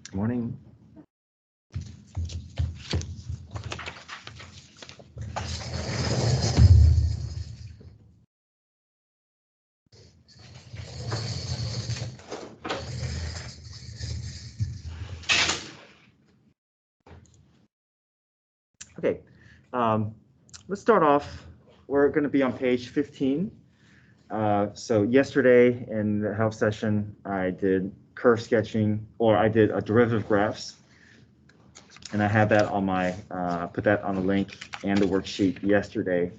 Good morning. Okay, let's start off. We're going to be on page 15. So yesterday in the health session, I did curve sketching, or I did a derivative graphs, and I had that on my put that on the link and the worksheet yesterday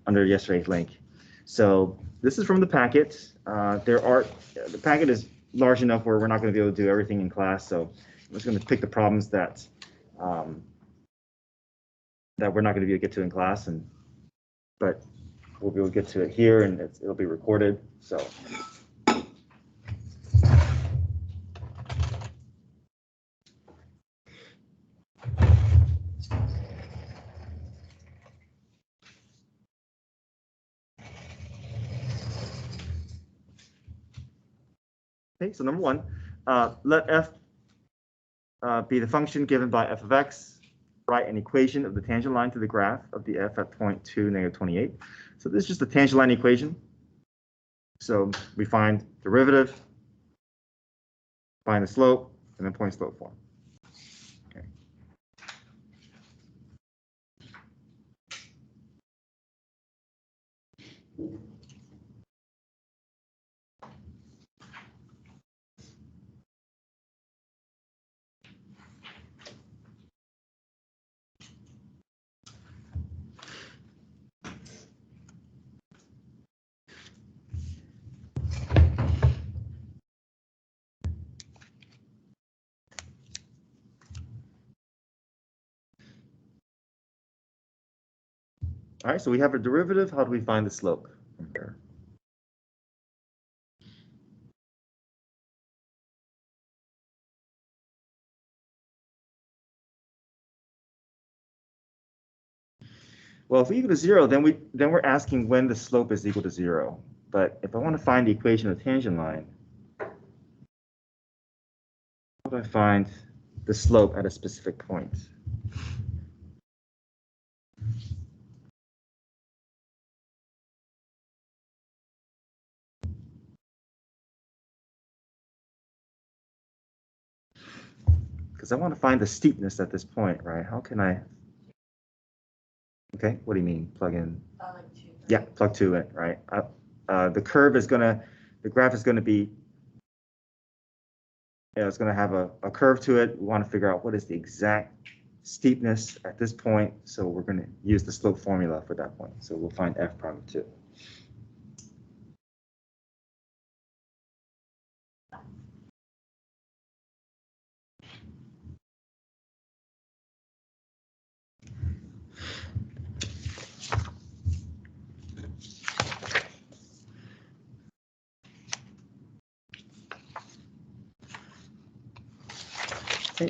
under yesterday's link. So this is from the packet. The packet is large enough where we're not going to be able to do everything in class. So I'm just going to pick the problems that that we're not going to be able to get to in class, but we'll be able to get to it here, and it'll be recorded. So. Okay, so number one, let f be the function given by f of x. Write an equation of the tangent line to the graph of the f at point 2, -28. So this is just a tangent line equation. So we find derivative, find the slope, and then point slope form. Okay. All right, so we have a derivative. How do we find the slope from here? Well, if we equal to 0, then we're asking when the slope is equal to 0. But if I want to find the equation of the tangent line, how do I find the slope at a specific point? Because I want to find the steepness at this point, right? How can I? Okay, what do you mean? Plug in? Like 2. Yeah, plug 2 in, right? The graph is gonna be, it's gonna have a curve to it. We want to figure out what is the exact steepness at this point. So we're gonna use the slope formula for that point. So we'll find f prime of 2.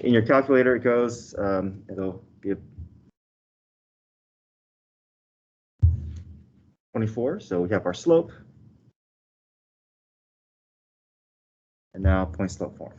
In your calculator, it goes, it'll be 24. So we have our slope. And now point slope form.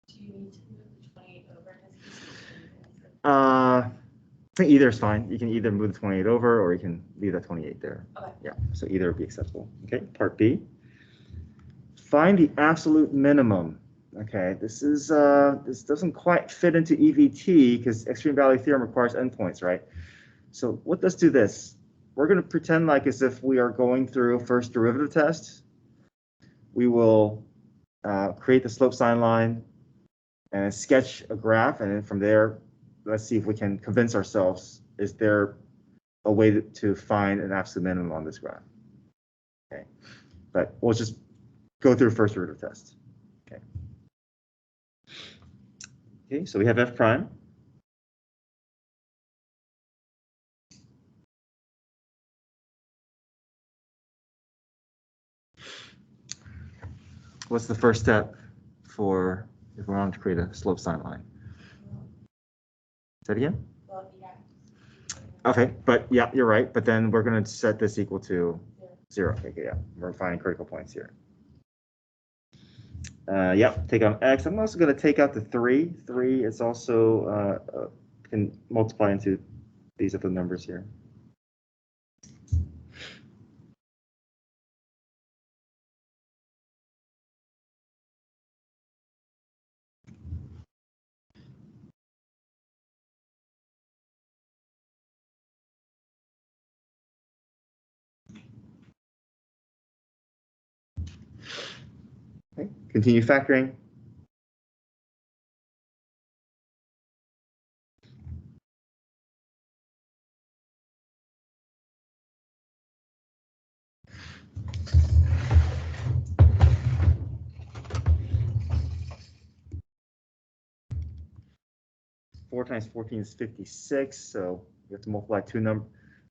Do you need to move the 28 over? I think either is fine. You can either move the 28 over, or you can leave that 28 there. Okay. Yeah, so either would be acceptable. Okay, part B. Find the absolute minimum. Okay, this doesn't quite fit into EVT because extreme value theorem requires endpoints, right? So let's do this. We're going to pretend like as if we are going through a first derivative test. We will create the slope sign line, and sketch a graph, and then from there, let's see if we can convince ourselves, is there a way to find an absolute minimum on this graph? Okay, but we'll just go through first derivative test. Okay. Okay, so we have f prime. What's the first step for if we want to create a slope sign line? Say that again? Well, yeah. Okay, but yeah, you're right. But then we're going to set this equal to 0. Okay, yeah, we're finding critical points here. Yep, take out x. I'm also going to take out the 3. 3 is also can multiply into these other numbers here. Okay, continue factoring. Four times 14 is 56, so you have to multiply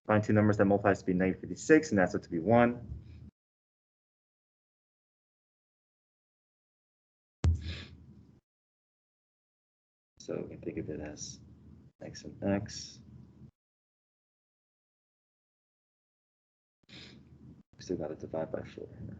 find two numbers that multiplies to be negative 56, and that's it to be 1. So we can think of it as x and x. We still got to divide by 4 here.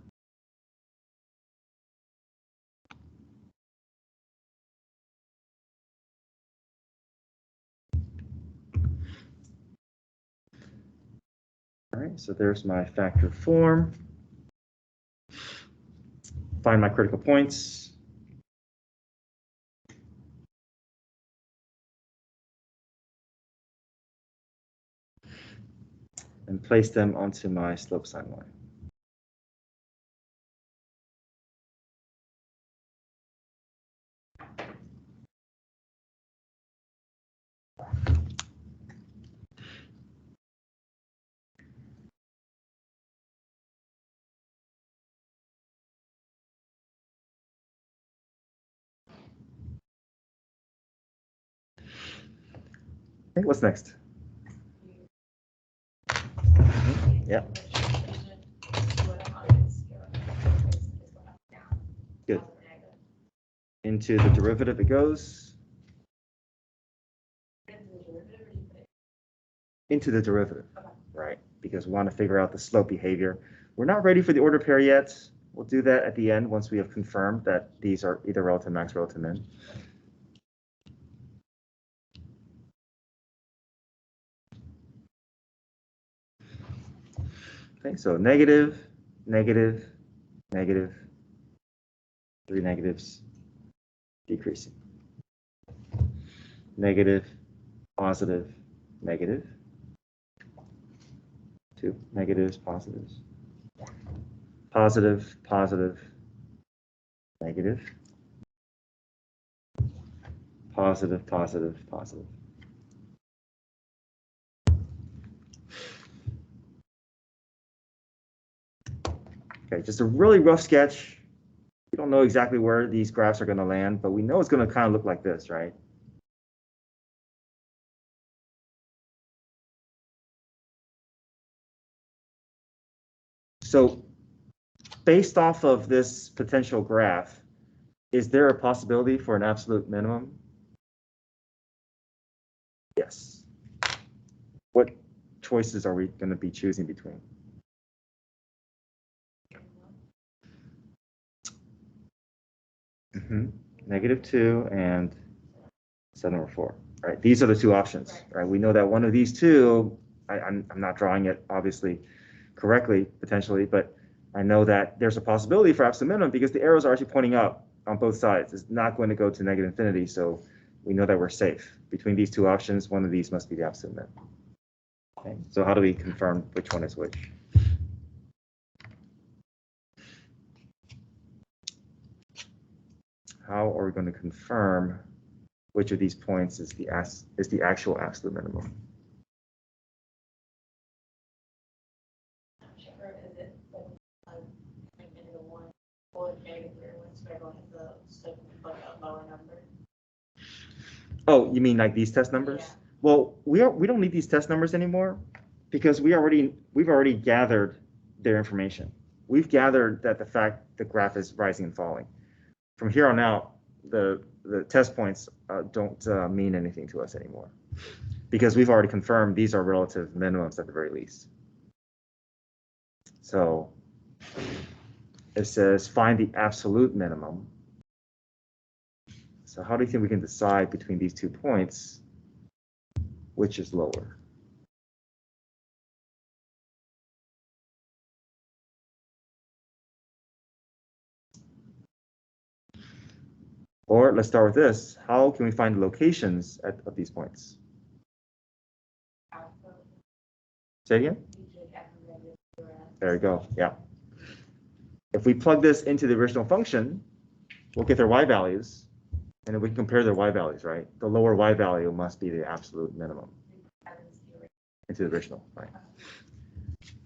All right, so there's my factor form. Find my critical points. And place them onto my slope sign line. Okay, what's next? Yeah. Good. Into the derivative it goes. Into the derivative, right? Because we want to figure out the slope behavior. We're not ready for the order pair yet. We'll do that at the end once we have confirmed that these are either relative max or relative min. Okay, so negative, negative, negative, 3 negatives, decreasing. Negative, positive, negative. 2 negatives, positives. Positive, positive, negative. Positive, positive, positive. Okay, just a really rough sketch. We don't know exactly where these graphs are going to land, but we know it's going to kind of look like this, right? So based off of this potential graph, is there a possibility for an absolute minimum? Yes. What choices are we going to be choosing between? -2 and 7/4. Right. These are the two options. Right. We know that one of these two, I'm not drawing it obviously correctly potentially, but I know that there's a possibility for absolute minimum because the arrows are actually pointing up on both sides. It's not going to go to negative infinity, so we know that we're safe. Between these two options, one of these must be the absolute minimum. Okay. So how do we confirm which one is which? how are we going to confirm which of these points is the actual absolute minimum? Is it like -1 or -1, so everyone has like a lower number? Oh, you mean like these test numbers? Yeah. Well, we don't need these test numbers anymore because we've already gathered their information. We've gathered that the fact the graph is rising and falling. From here on out, the test points don't mean anything to us anymore because we've already confirmed these are relative minimums at the very least. So it says find the absolute minimum. So how do you think we can decide between these 2 points which is lower? Or let's start with this. How can we find the locations of these points? Say it again? There you go. Yeah. If we plug this into the original function, we'll get their y values, and then we can compare their y values, right? The lower y value must be the absolute minimum into the original, right?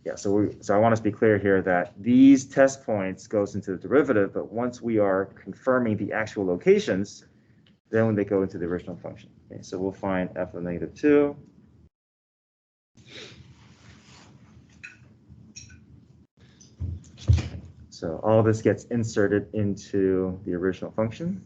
Yeah, so I want us to be clear here that these test points goes into the derivative, but once we are confirming the actual locations, then they go into the original function. Okay, so we'll find f of -2. So all this gets inserted into the original function.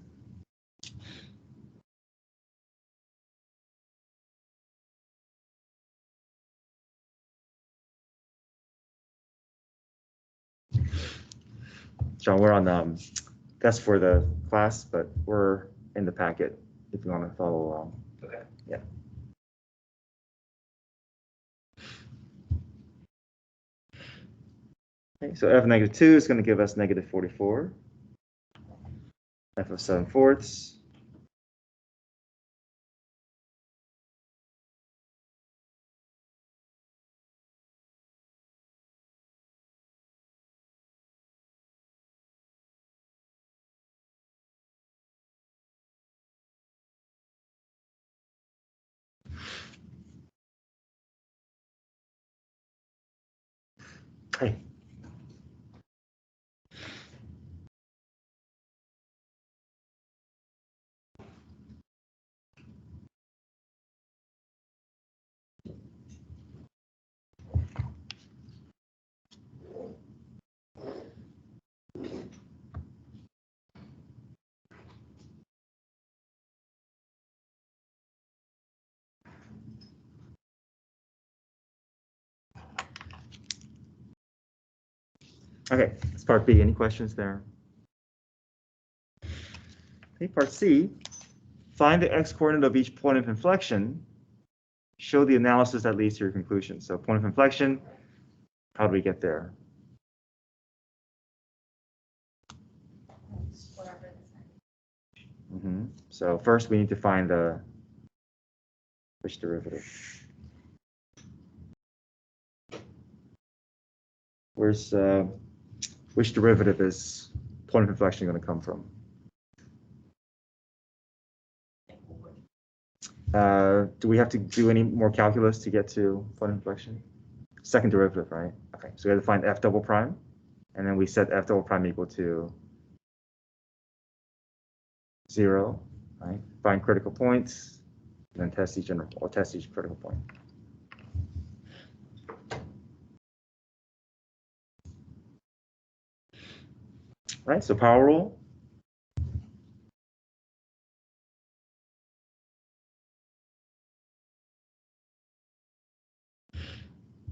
John, we're on that's for the class, but we're in the packet if you want to follow along. Okay. Yeah. Okay, so f of -2 is going to give us -44. F of 7/4. Hey. Okay, that's part B. Any questions there? Okay, part C. Find the x-coordinate of each point of inflection. Show the analysis that leads to your conclusion. So point of inflection, how do we get there? So first we need to find which derivative. Where's which derivative is point of inflection going to come from? Do we have to do any more calculus to get to point of inflection? Second derivative, right? Okay, so we have to find f double prime, and then we set f double prime equal to 0, right? Find critical points, and then test each critical point. Right, so power rule.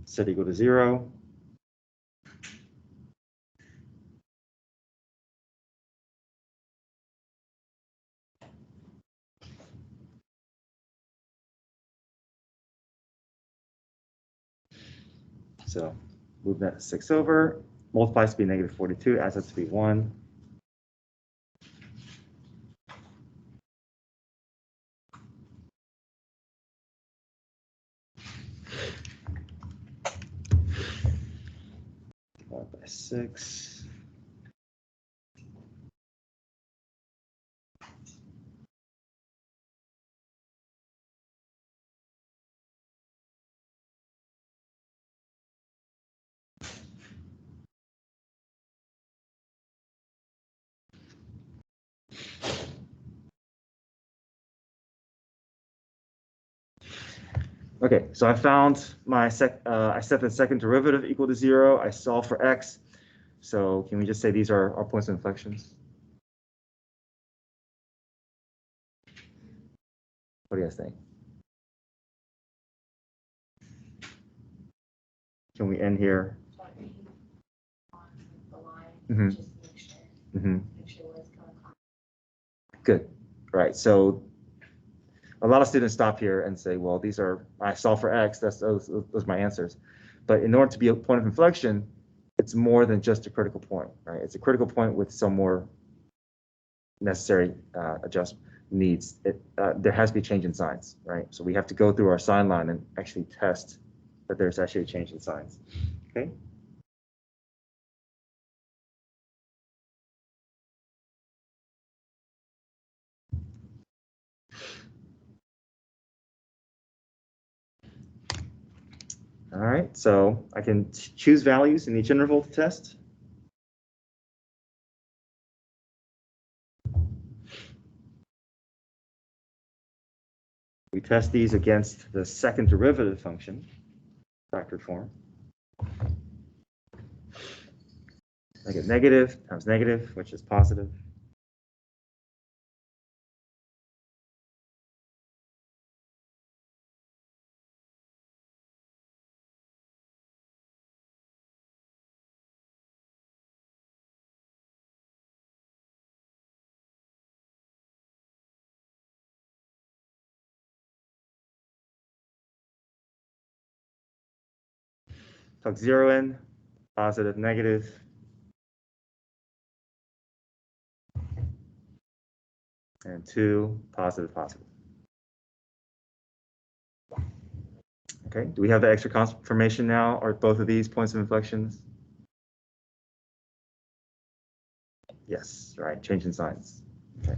Set equal to 0. So move that 6 over, multiplies to be -42, adds up to be 1. Divided by 6. Okay, so I found my I set the second derivative equal to 0. I solve for x. So can we just say these are our points of inflections? What do you guys think? Can we end here? On the line, Mhm. just make sure, Mm-hmm. make sure where it's coming from. Good. All right. So a lot of students stop here and say, well, these are, I solve for x, those are my answers. But in order to be a point of inflection, it's more than just a critical point, right? It's a critical point with some more necessary adjustment needs. There has to be a change in signs, right? So we have to go through our sign line and actually test that there's actually a change in signs, okay? All right, so I can choose values in each interval to test. We test these against the second derivative function, factored form. I get negative times negative, which is positive. Plug 0 in, positive, negative. And 2, positive, positive. Okay, do we have the extra confirmation now? Are both of these points of inflections? Yes, right, change in signs. Okay.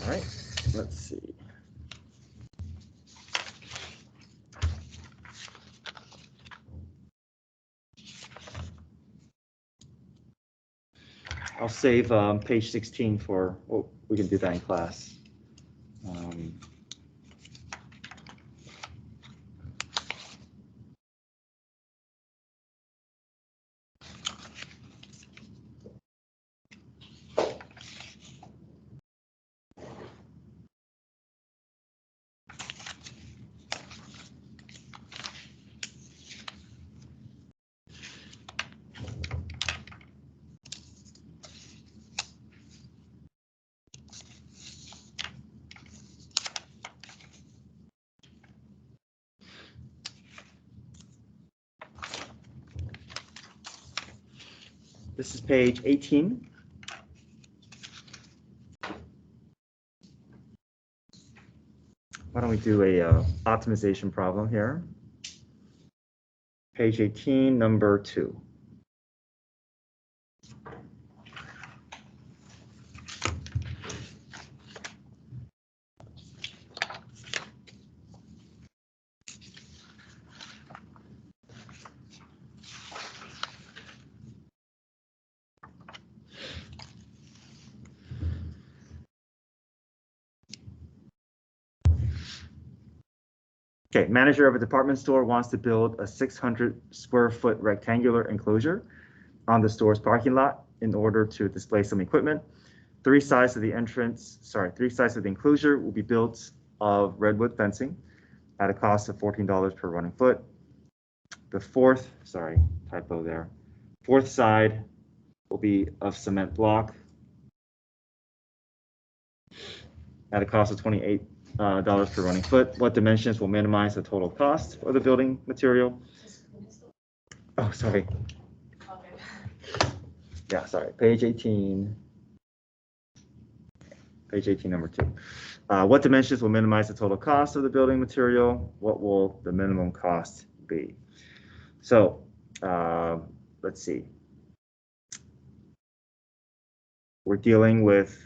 All right, let's see. I'll save page 16 for, well, we can do that in class. This is page 18. Why don't we do a optimization problem here? Page 18, number 2. Okay, manager of a department store wants to build a 600 square foot rectangular enclosure on the store's parking lot in order to display some equipment. Three sides of the enclosure will be built of redwood fencing at a cost of $14 per running foot. The fourth side will be of cement block at a cost of $28 per running foot. What dimensions will minimize the total cost for the building material? Oh, sorry. Okay. Yeah, sorry, page 18. Page 18, number 2. What dimensions will minimize the total cost of the building material? What will the minimum cost be? So let's see. We're dealing with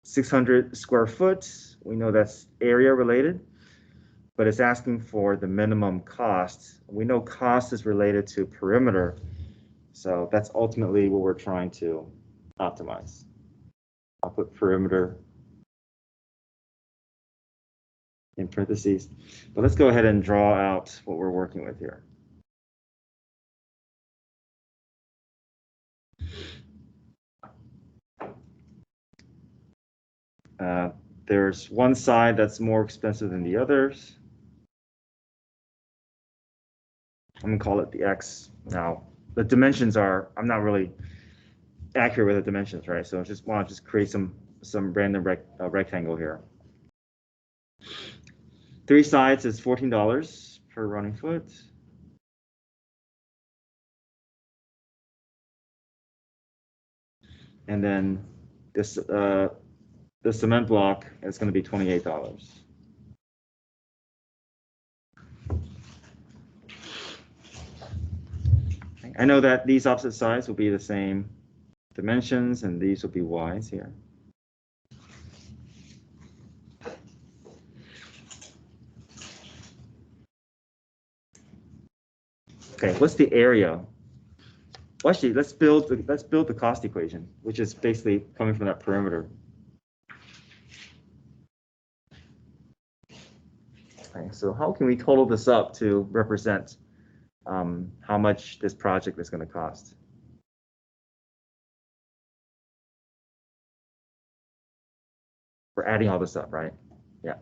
600 square foot. We know that's area related, but it's asking for the minimum cost. We know cost is related to perimeter. So that's ultimately what we're trying to optimize. I'll put perimeter in parentheses, but let's go ahead and draw out what we're working with here. There's one side that's more expensive than the others. I'm gonna call it the X. Now, the dimensions are, I'm not really accurate with the dimensions, right? So I just want to just create some random rectangle here. 3 sides is $14 per running foot. And then this the cement block is going to be $28. I know that these opposite sides will be the same dimensions, and these will be Y's here. Okay, what's the area? Well, actually, let's build the cost equation, which is basically coming from that perimeter. Okay, so how can we total this up to represent how much this project is going to cost? We're adding all this up, right? Yeah.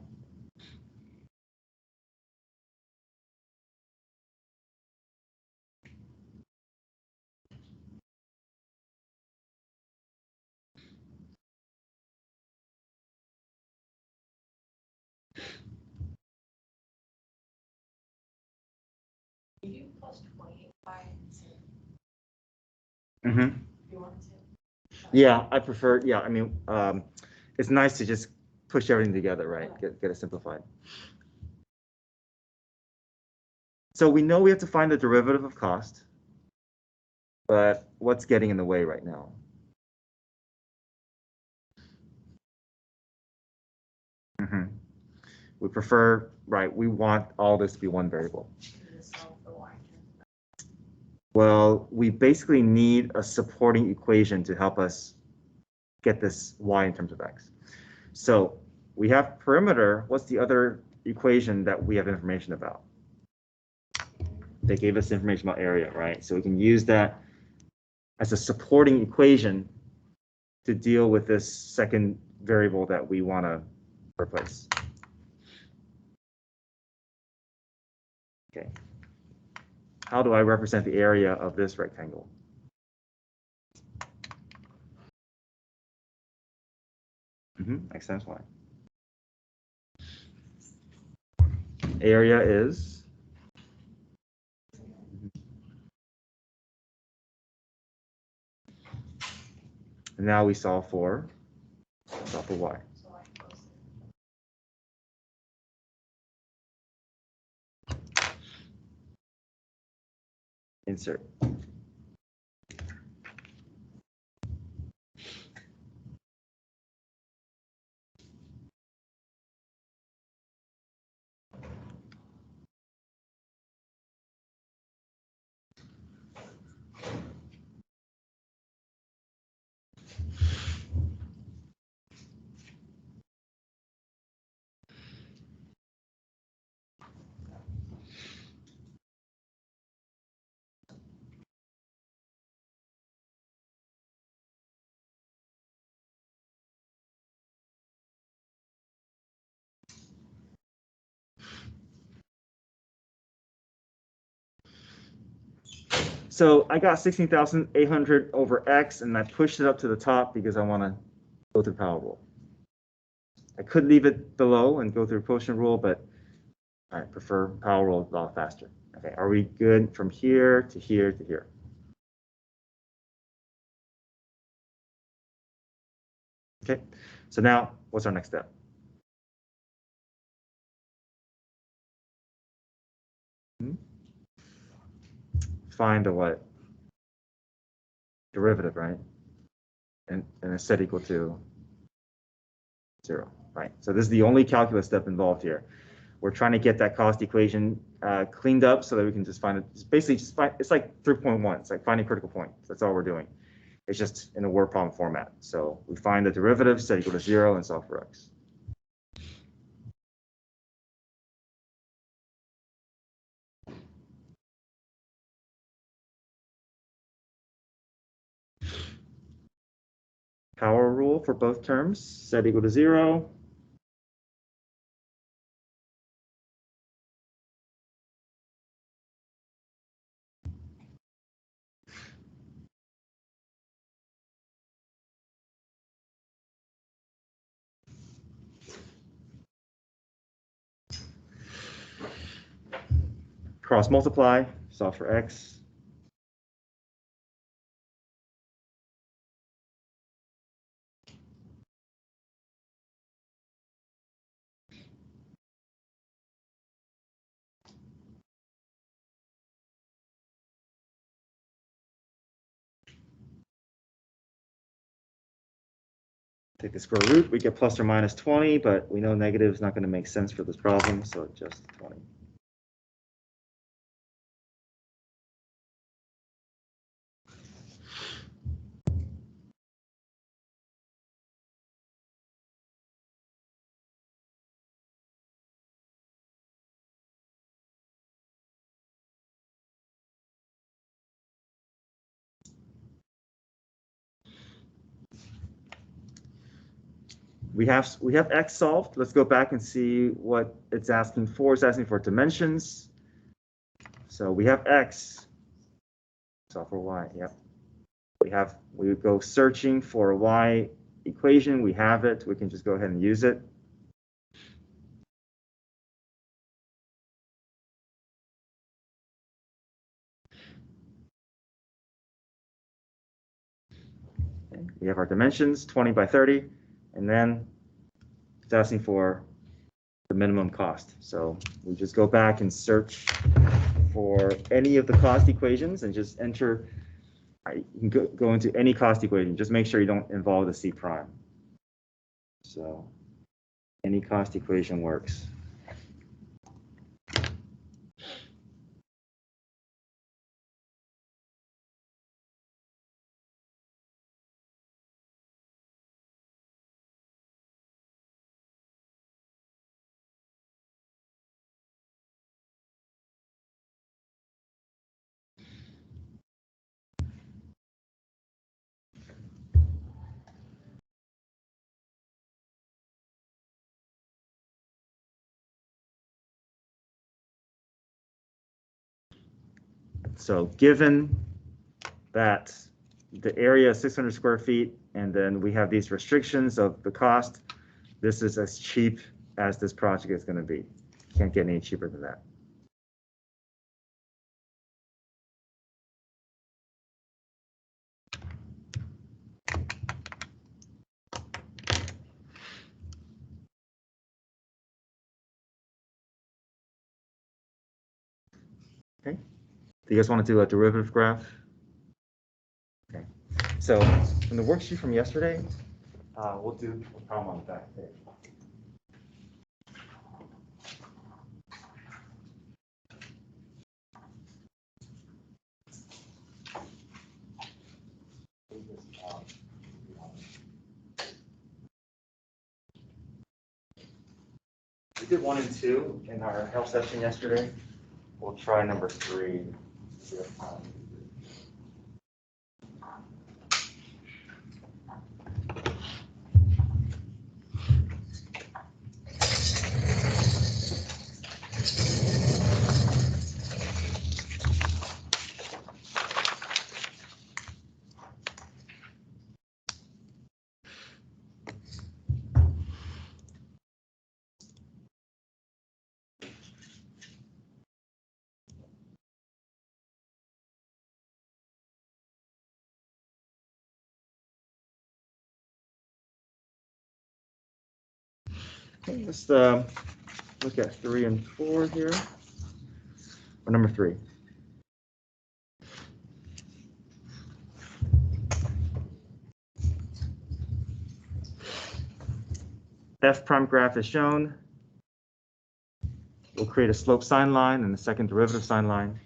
You do plus 28 Mm-hmm. you want to. Yeah, I prefer. Yeah, I mean, it's nice to just push everything together, right? Get it simplified. So we know we have to find the derivative of cost, but what's getting in the way right now? Mm-hmm. We prefer, right? We want all this to be one variable. Well, we basically need a supporting equation to help us get this y in terms of x. So we have perimeter. What's the other equation that we have information about? They gave us information about area, right? So we can use that as a supporting equation to deal with this second variable that we want to replace. Okay. How do I represent the area of this rectangle? X times y. Area is, and now we solve for y. Insert. So I got 16,800 over x, and I pushed it up to the top because I want to go through power rule. I could leave it below and go through quotient rule, but I prefer power rule a lot faster. Okay, are we good from here to here to here? Okay, so now what's our next step? Find a what? Derivative, right? And it's set equal to 0, right? So this is the only calculus step involved here. We're trying to get that cost equation cleaned up so that we can just find it. It's basically just find, it's like 3.1. It's like finding critical point. That's all we're doing. It's just in a word problem format. So we find the derivative set equal to 0 and solve for x. Power rule for both terms, set equal to 0. Cross multiply, solve for x. Take the square root, we get plus or minus 20, but we know negative is not going to make sense for this problem, so just 20. We have x solved. Let's go back and see what it's asking for. It's asking for dimensions. So we have x. Solve for y. Yep. We go searching for a y equation. We have it. We can just go ahead and use it. Okay. We have our dimensions, 20 by 30, and then it's asking for the minimum cost. So we just go back and search for any of the cost equations and just enter. You can go into any cost equation. Just make sure you don't involve the C prime. So any cost equation works. So given that the area is 600 square feet, and then we have these restrictions of the cost, this is as cheap as this project is going to be. Can't get any cheaper than that. Okay. Do you guys want to do a derivative graph? Okay. So in the worksheet from yesterday, we'll do a problem on the back page. We did 1 and 2 in our help session yesterday. We'll try number 3. Okay, let's look at 3 and 4 here. Or number 3. F prime graph is shown. We'll create a slope sine line and a second derivative sine line.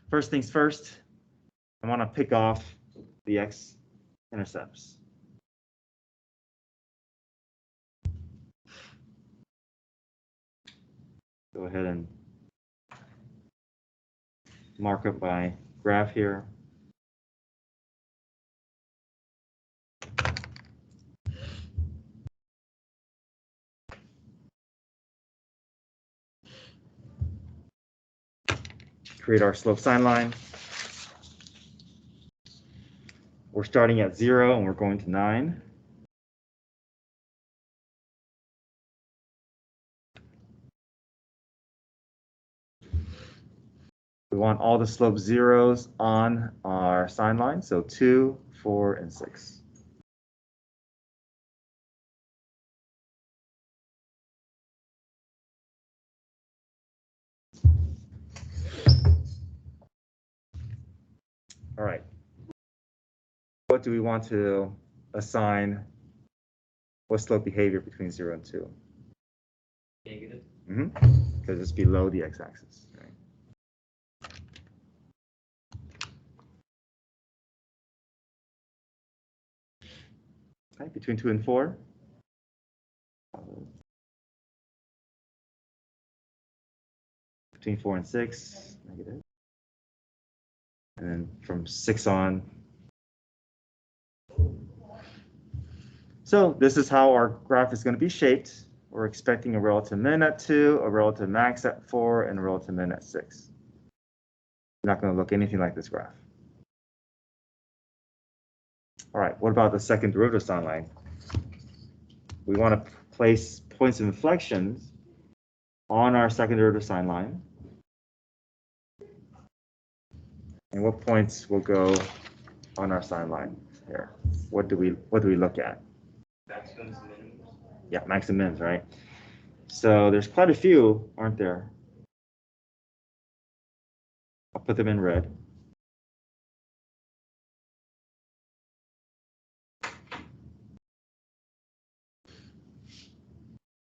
First things first, I want to pick off the x-intercepts. Go ahead and mark up my graph here. Create our slope sine line. We're starting at 0 and we're going to 9. We want all the slope zeros on our sine line, so 2, 4, and 6. All right. What do we want to assign? What slope behavior between 0 and 2? Negative. Because it's below the x-axis. Right? Okay, between 2 and 4. Between 4 and 6, negative. And then from 6 on. So this is how our graph is going to be shaped. We're expecting a relative min at 2, a relative max at 4, and a relative min at 6. Not going to look anything like this graph. All right, what about the second derivative sine line? We want to place points of inflection on our second derivative sine line. And what points will go on our sine line here? What do we look at? Maximums, minimums. Yeah, max and mins, right? So there's quite a few, aren't there? I'll put them in red.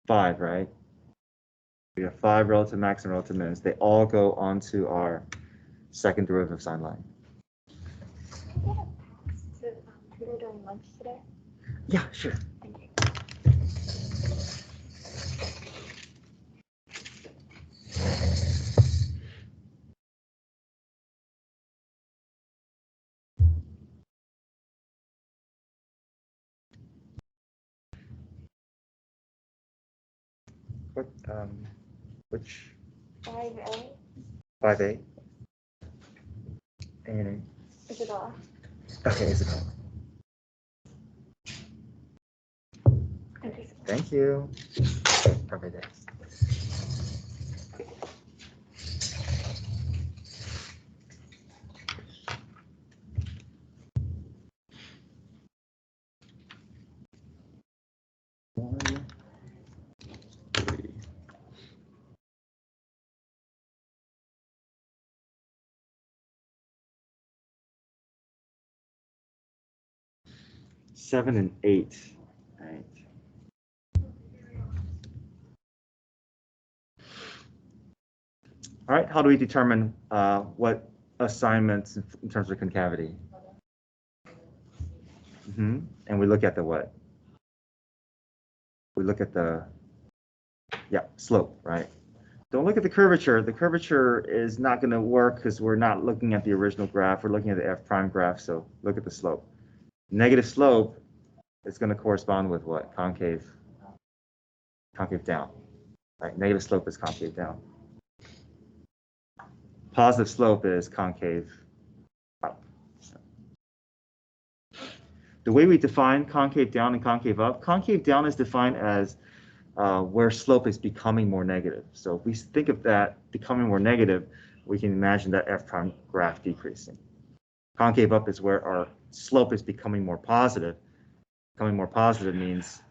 Five, right? We have 5 relative max and relative mins. They all go onto our second derivative sine line. Tutor during lunch today? Yeah, sure. Thank you. What, which? 5A? 5A? A&A. Isabella. Okay, Isabel. Thank you. Perfect. One, 3. Seven and 8. Right. All right, how do we determine what assignments in terms of concavity? And we look at the what? We look at the, slope, right? Don't look at the curvature. The curvature is not going to work because we're not looking at the original graph. We're looking at the f prime graph, so look at the slope. Negative slope is going to correspond with what? Concave down, right? Negative slope is concave down. Positive slope is concave up. The way we define concave down and concave down is defined as where slope is becoming more negative. So if we think of that becoming more negative, we can imagine that f prime graph decreasing. Concave up is where our slope is becoming more positive. Becoming more positive means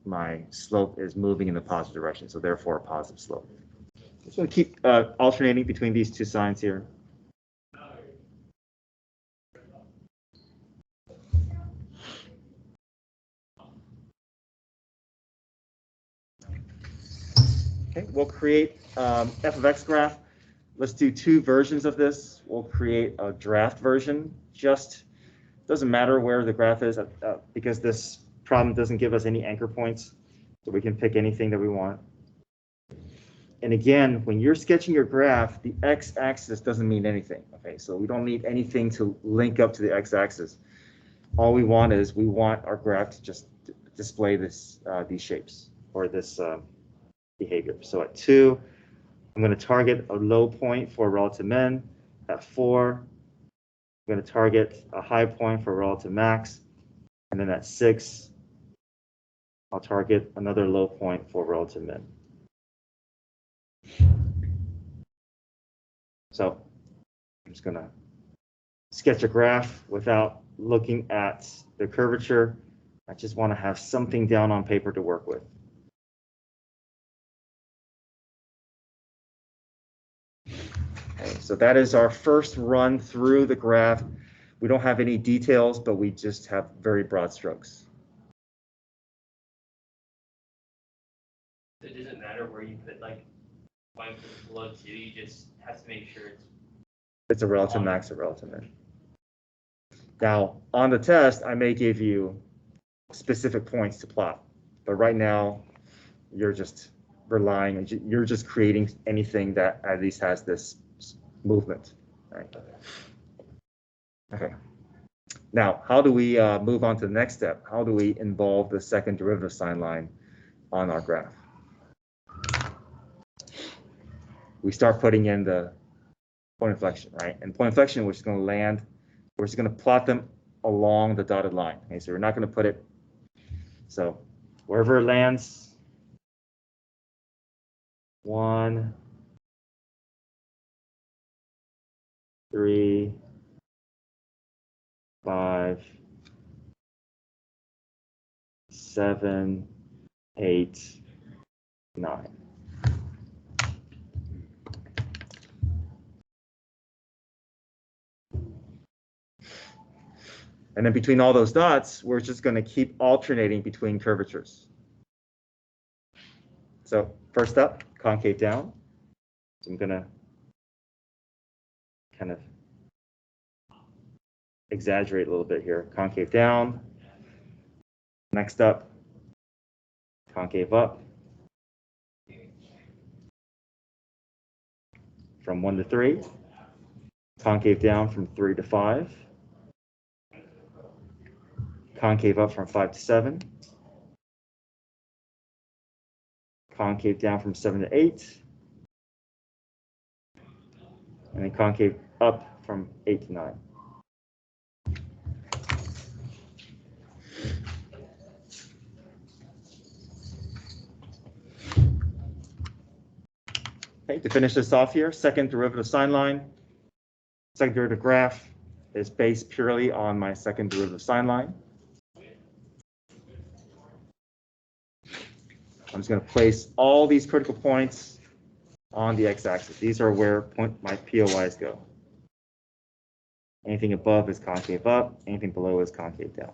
my slope is moving in the positive direction, so therefore a positive slope. So keep alternating between these two signs here. Okay, we'll create f of x graph. Let's do two versions of this. We'll create a draft version. Just doesn't matter where the graph is because this problem doesn't give us any anchor points, so we can pick anything that we want. And again, when you're sketching your graph, the x-axis doesn't mean anything. Okay, so we don't need anything to link up to the x-axis. All we want is we want our graph to just display this these shapes or this behavior. So at 2, I'm going to target a low point for relative min. At 4, I'm going to target a high point for relative max. And then at 6, I'll target another low point for relative min. So I'm just going to sketch a graph without looking at the curvature. I just want to have something down on paper to work with. Okay, so that is our first run through the graph. We don't have any details, but we just have very broad strokes. So it doesn't matter where you put like one below 2, you just have to make sure It's a relative max or relative min. Now, on the test, I may give you specific points to plot, but right now, you're just relying, you're just creating anything that at least has this movement. Right? Okay. Now, how do we move on to the next step? How do we involve the second derivative sine line on our graph? We start putting in the point inflection, right? And point inflection, we're just going to land, we're just going to plot them along the dotted line. Okay, so we're not going to put it, so wherever it lands, 1, 3, 5, 7, 8, 9. And then between all those dots, we're just going to keep alternating between curvatures. So first up, concave down. So I'm going to kind of exaggerate a little bit here. Concave down. Next up, concave up. From 1 to 3. Concave down from 3 to 5. Concave up from 5 to 7. Concave down from 7 to 8. And then concave up from 8 to 9. Okay, to finish this off here, second derivative sine line. Second derivative graph is based purely on my second derivative sine line. I'm just going to place all these critical points on the x-axis. These are where my POIs go. Anything above is concave up, anything below is concave down.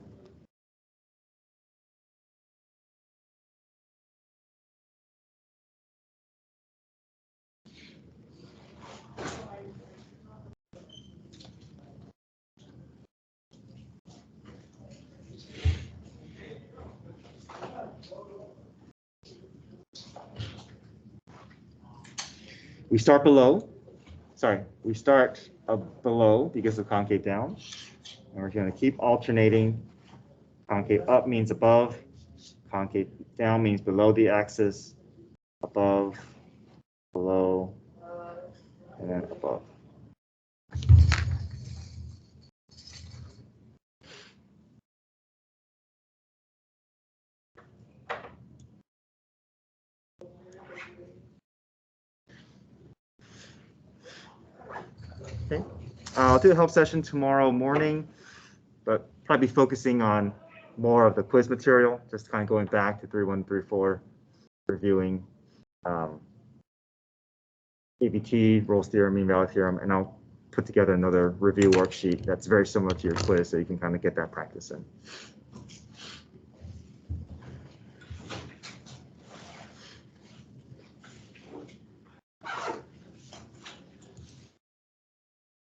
We start below. We start below because of concave down. And we're going to keep alternating. Concave up means above. Concave down means below the axis. Above, below, and then above. Okay. I'll do a help session tomorrow morning, but probably focusing on more of the quiz material, just kind of going back to 3.1, 3.4, reviewing ABT, Rolle's theorem, mean value theorem, and I'll put together another review worksheet that's very similar to your quiz so you can kind of get that practice in.